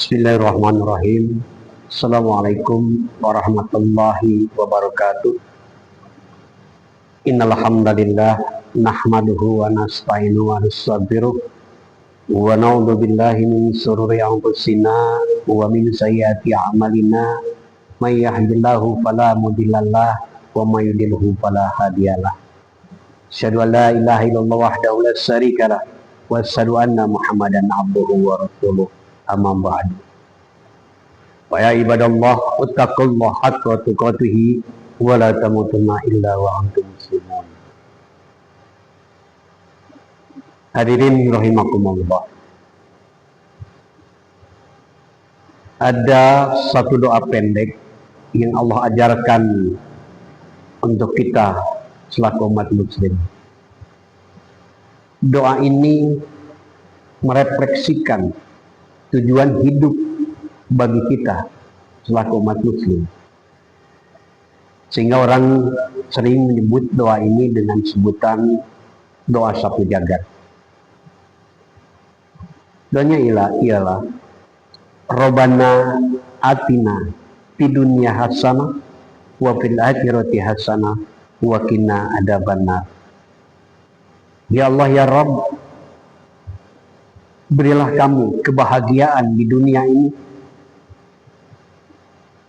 Bismillahirrahmanirrahim. Assalamualaikum warahmatullahi wabarakatuh. Innal hamdalillah nahmaduhu wa nasta'inuhu wa nastaghfiruh wa na'udzu billahi min shururi anfusina wa min sayyiati a'malina. May yahdihillahu fala mudhillalah wa may yudhlilhu fala hadiyalah. Asyhadu an la ilaha illallah wahdahu la syarikalah wa asyhadu anna Muhammadan abduhu wa rasuluh. Amma ba'du. Wa ya ibadallah uttaqullaha haqqa tuqatih wa la tamutunna illa wa antum muslimun. Hadirin rahimakumullah. Ada satu doa pendek yang Allah ajarkan untuk kita selaku umat muslim. Doa ini merefleksikan tujuan hidup bagi kita selaku umat muslim, sehingga orang sering menyebut doa ini dengan sebutan doa sapu jagat. Doanya ialah Robbana atina fid dunya hasanah wa fil akhirati hasanah wa qina adzabannar. Ya Allah ya Rabb, berilah kami kebahagiaan di dunia ini,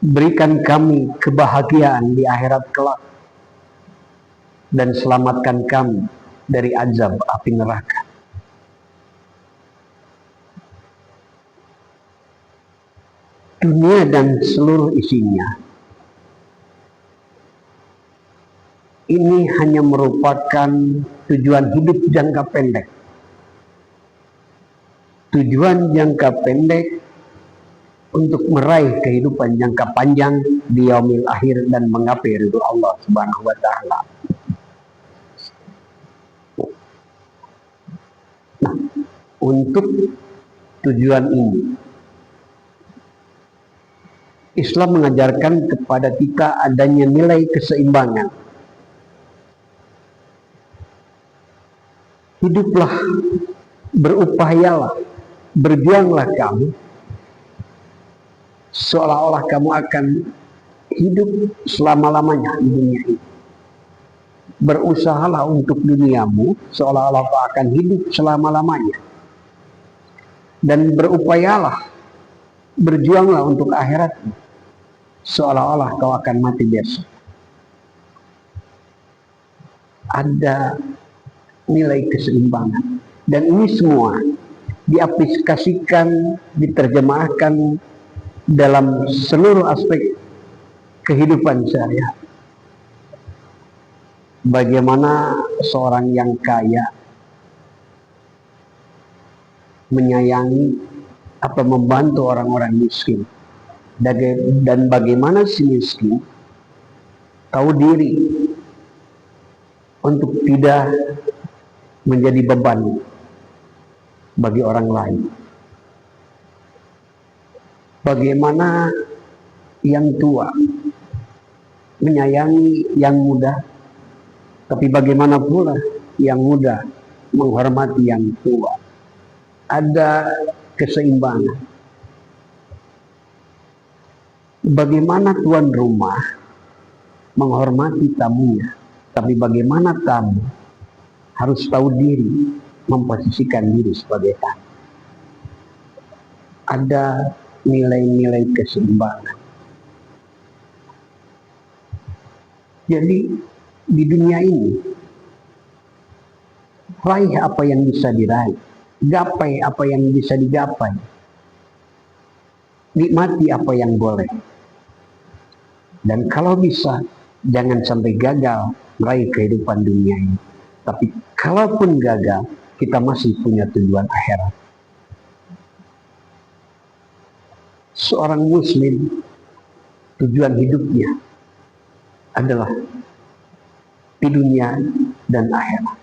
berikan kami kebahagiaan di akhirat kelak, dan selamatkan kami dari azab api neraka. Dunia dan seluruh isinya ini hanya merupakan tujuan hidup jangka pendek. Tujuan jangka pendek untuk meraih kehidupan jangka panjang di yaumil akhir dan menggapai ridho Allah Subhanahu wa taala. Nah, untuk tujuan ini Islam mengajarkan kepada kita adanya nilai keseimbangan. Hiduplah, berupayalah, berjuanglah kamu seolah-olah kamu akan hidup selama-lamanya di dunia ini. Berusahalah untuk duniamu seolah-olah kau akan hidup selama-lamanya. Dan berupayalah, berjuanglah untuk akhiratmu seolah-olah kau akan mati besok. Ada nilai keseimbangan. Dan ini semua diaplikasikan, diterjemahkan dalam seluruh aspek kehidupan sehari-hari. Bagaimana seorang yang kaya menyayangi atau membantu orang-orang miskin, dan bagaimana si miskin tahu diri untuk tidak menjadi beban bagi orang lain. Bagaimana yang tua menyayangi yang muda, tapi bagaimana pula yang muda menghormati yang tua. Ada keseimbangan. Bagaimana tuan rumah menghormati tamunya, tapi bagaimana tamu harus tahu diri, memposisikan diri sebagai tamu. Ada nilai-nilai keseimbangan. Jadi di dunia ini, raih apa yang bisa diraih, gapai apa yang bisa digapai, nikmati apa yang boleh. Dan kalau bisa, jangan sampai gagal meraih kehidupan dunia ini. Tapi kalaupun gagal, kita masih punya tujuan akhirat. Seorang muslim, tujuan hidupnya adalah di dunia dan akhirat.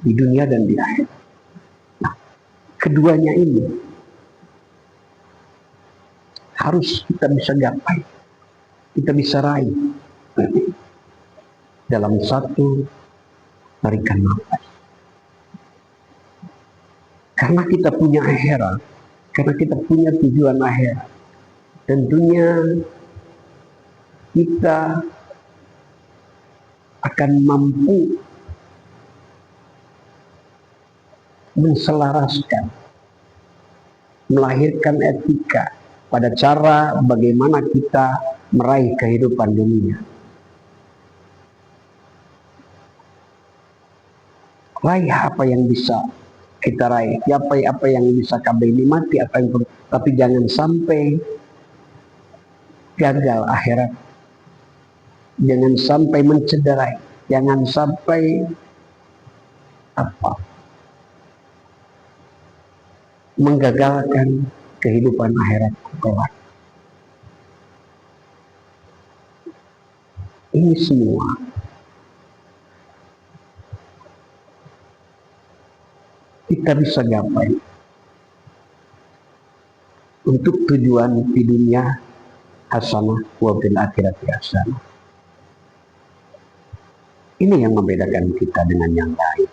Di dunia dan di akhirat. Nah, keduanya ini harus kita bisa gapai, kita bisa raih dalam satu tarikan nafas. Karena kita punya akhirat, Karena kita punya tujuan akhirat. Tentunya kita akan mampu menselaraskan, melahirkan etika pada cara bagaimana kita meraih kehidupan dunia. Raih apa yang bisa kita raih, apa yang bisa kami nikmati, tapi jangan sampai gagal akhirat, jangan sampai mencederai, jangan sampai menggagalkan kehidupan akhirat kelak. Ini semua kita bisa gapai untuk tujuan di dunia hasanah wa fil akhirati hasanah. Ini yang membedakan kita dengan yang lain.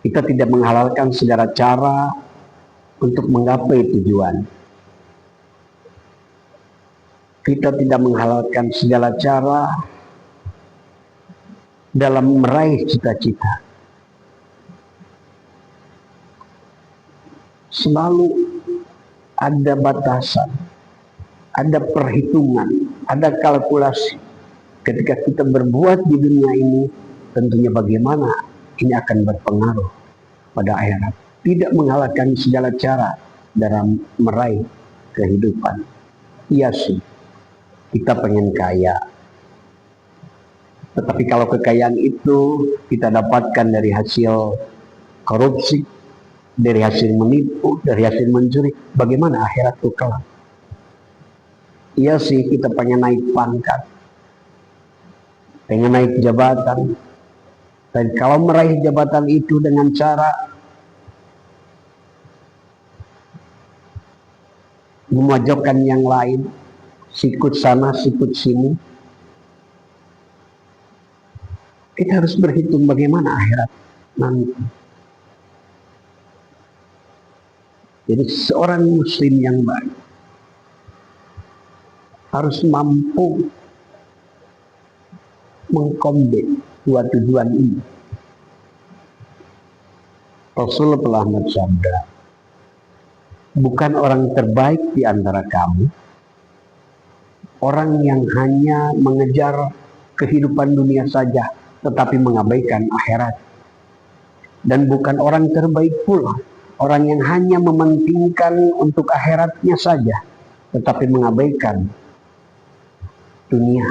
Kita tidak menghalalkan segala cara untuk menggapai tujuan. Kita tidak menghalalkan segala cara dalam meraih cita-cita. Selalu ada batasan, ada perhitungan, ada kalkulasi. Ketika kita berbuat di dunia ini, tentunya bagaimana ini akan berpengaruh pada akhirat. Tidak menghalalkan segala cara dalam meraih kehidupan. Iya sih, kita pengen kaya. Tetapi kalau kekayaan itu kita dapatkan dari hasil korupsi, dari hasil menipu, dari hasil mencuri, bagaimana akhirat itu kelak? Iya sih, kita pengen naik pangkat, pengen naik jabatan. Dan kalau meraih jabatan itu dengan cara memojokkan yang lain, sikut sana, sikut sini, kita harus berhitung bagaimana akhirat nanti. Jadi seorang muslim yang baik harus mampu mengkombin dua tujuan ini. Rasul telah bersabda, bukan orang terbaik di antara kamu orang yang hanya mengejar kehidupan dunia saja tetapi mengabaikan akhirat. Dan bukan orang terbaik pula orang yang hanya mementingkan untuk akhiratnya saja tetapi mengabaikan dunia.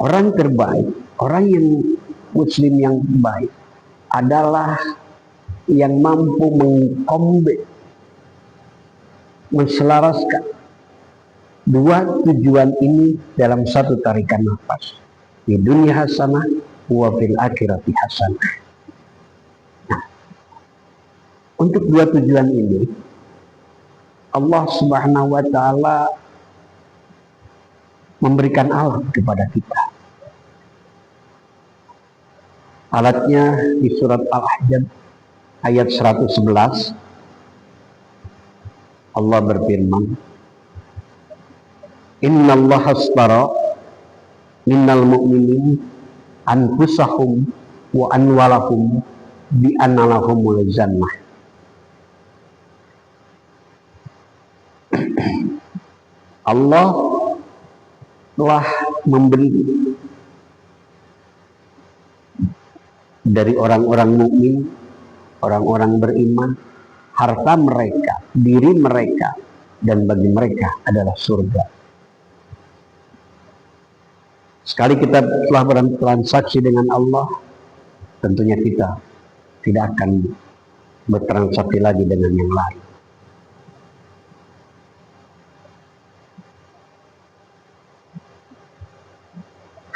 Orang terbaik, orang yang muslim yang baik adalah yang mampu mengkombin, menselaraskan dua tujuan ini dalam satu tarikan nafas. Di dunia hasanah wa fil akhirati hasanah. Nah, untuk dua tujuan ini Allah Subhanahu wa taala memberikan alat kepada kita. Alatnya di surat Al-Ahzab ayat 111. Allah berfirman, Innallaha astara minnal mu'minin anfusahum wa anwalahum bi anna lahumul jannah. Allah telah memberi dari orang-orang mukmin, orang-orang beriman, harta mereka, diri mereka, dan bagi mereka adalah surga. Sekali kita telah bertransaksi dengan Allah, tentunya kita tidak akan bertransaksi lagi dengan yang lain.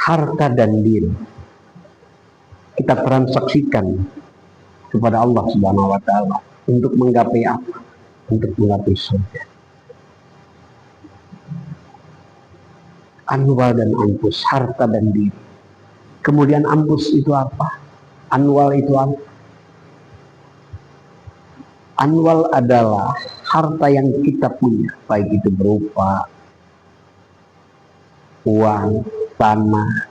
Harta dan diri kita transaksikan kepada Allah Subhanahu wa taala untuk menggapai apa? Untuk menggapai surga. Anwal dan anfus, harta dan diri. Kemudian anfus itu apa? Anwal itu apa? Anwal adalah harta yang kita punya, baik itu berupa uang, tanah,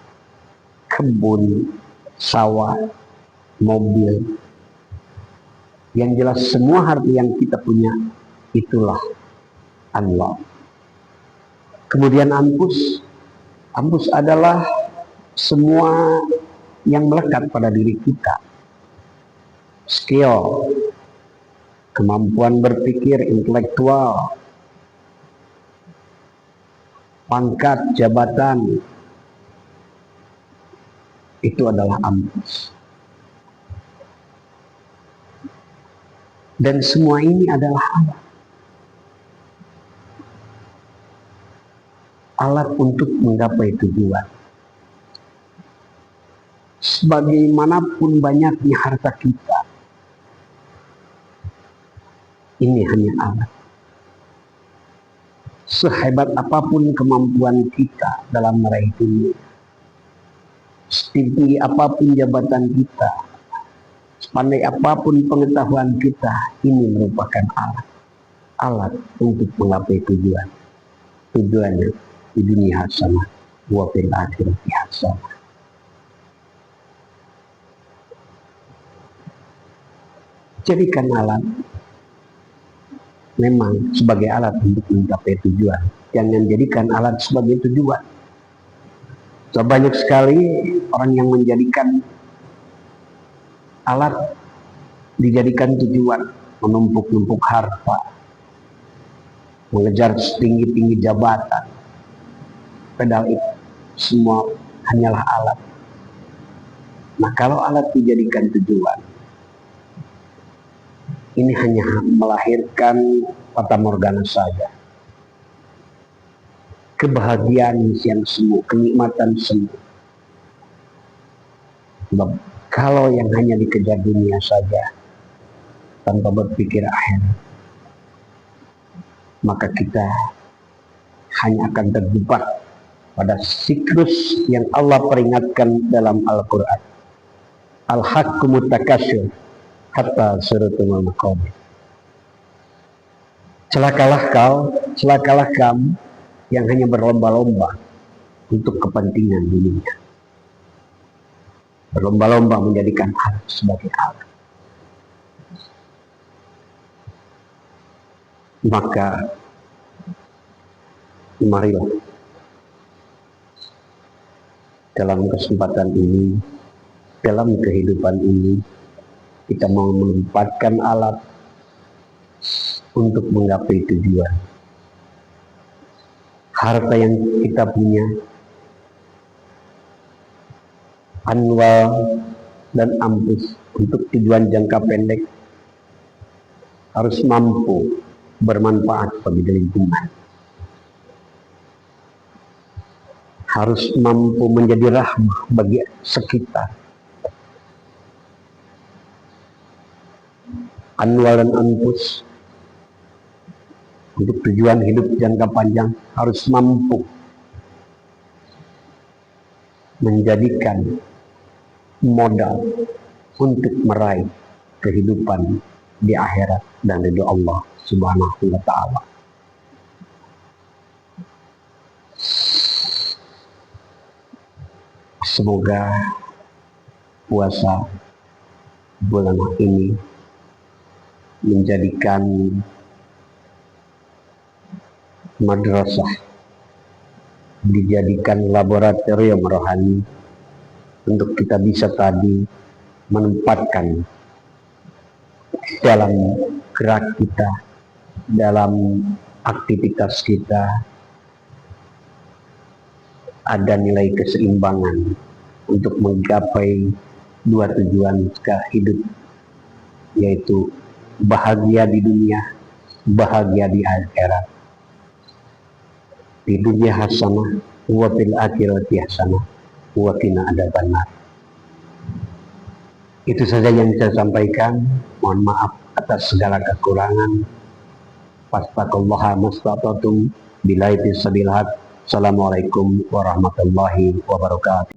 kebun, sawah, mobil. Yang jelas semua harta yang kita punya itulah anwal. Kemudian anfus. Anfus adalah semua yang melekat pada diri kita. Skill, kemampuan berpikir intelektual, pangkat, jabatan, itu adalah anfus. Dan semua ini adalah alat untuk menggapai tujuan. Sebagaimanapun banyaknya harta kita, ini hanya alat. Sehebat apapun kemampuan kita dalam meraih dunia, setinggi apapun jabatan kita, sepandai apapun pengetahuan kita, ini merupakan alat untuk menggapai tujuan. Tujuannya di dunia hasanah wa fil akhirati hasanah. Jadikan alat memang sebagai alat untuk mencapai tujuan. Jangan jadikan alat sebagai tujuan. So, banyak sekali orang yang menjadikan alat dijadikan tujuan, menumpuk-numpuk harta, mengejar setinggi-tinggi jabatan. Padahal itu semua hanyalah alat. Nah, kalau alat dijadikan tujuan, ini hanya melahirkan fata morgana saja. Kebahagiaan yang semu, kenikmatan semu. Sebab kalau yang hanya dikejar dunia saja, tanpa berpikir akhirat, maka kita hanya akan terjebak pada siklus yang Allah peringatkan dalam Al-Quran. Al-haqqu mutakasyir hatta suratul maqabir. Celakalah kamu yang hanya berlomba-lomba untuk kepentingan dunia. Berlomba-lomba menjadikan hal sebagai alat. Maka marilah dalam kesempatan ini, dalam kehidupan ini, kita mau menempatkan alat untuk menggapai tujuan. Harta yang kita punya, anwal dan anfus untuk tujuan jangka pendek, harus mampu bermanfaat bagi lingkungan. Harus mampu menjadi rahmah bagi sekitar. Anwal dan anfus untuk tujuan hidup jangka panjang harus mampu menjadikan modal untuk meraih kehidupan di akhirat dan ridho Allah Subhanahu wa ta'ala. Semoga puasa bulan ini menjadikan madrasah, dijadikan laboratorium rohani untuk kita bisa tadi menempatkan dalam gerak kita, dalam aktivitas kita, ada nilai keseimbangan untuk menggapai dua tujuan hidup, yaitu bahagia di dunia, bahagia di akhirat. Di dunia hasanah wa fil akhirati hasanah wa qina adzabannar. Itu saja yang saya sampaikan. Mohon maaf atas segala kekurangan. Fastaqullaha mastata'tum billahi sabil haq. Assalamualaikum warahmatullahi wabarakatuh.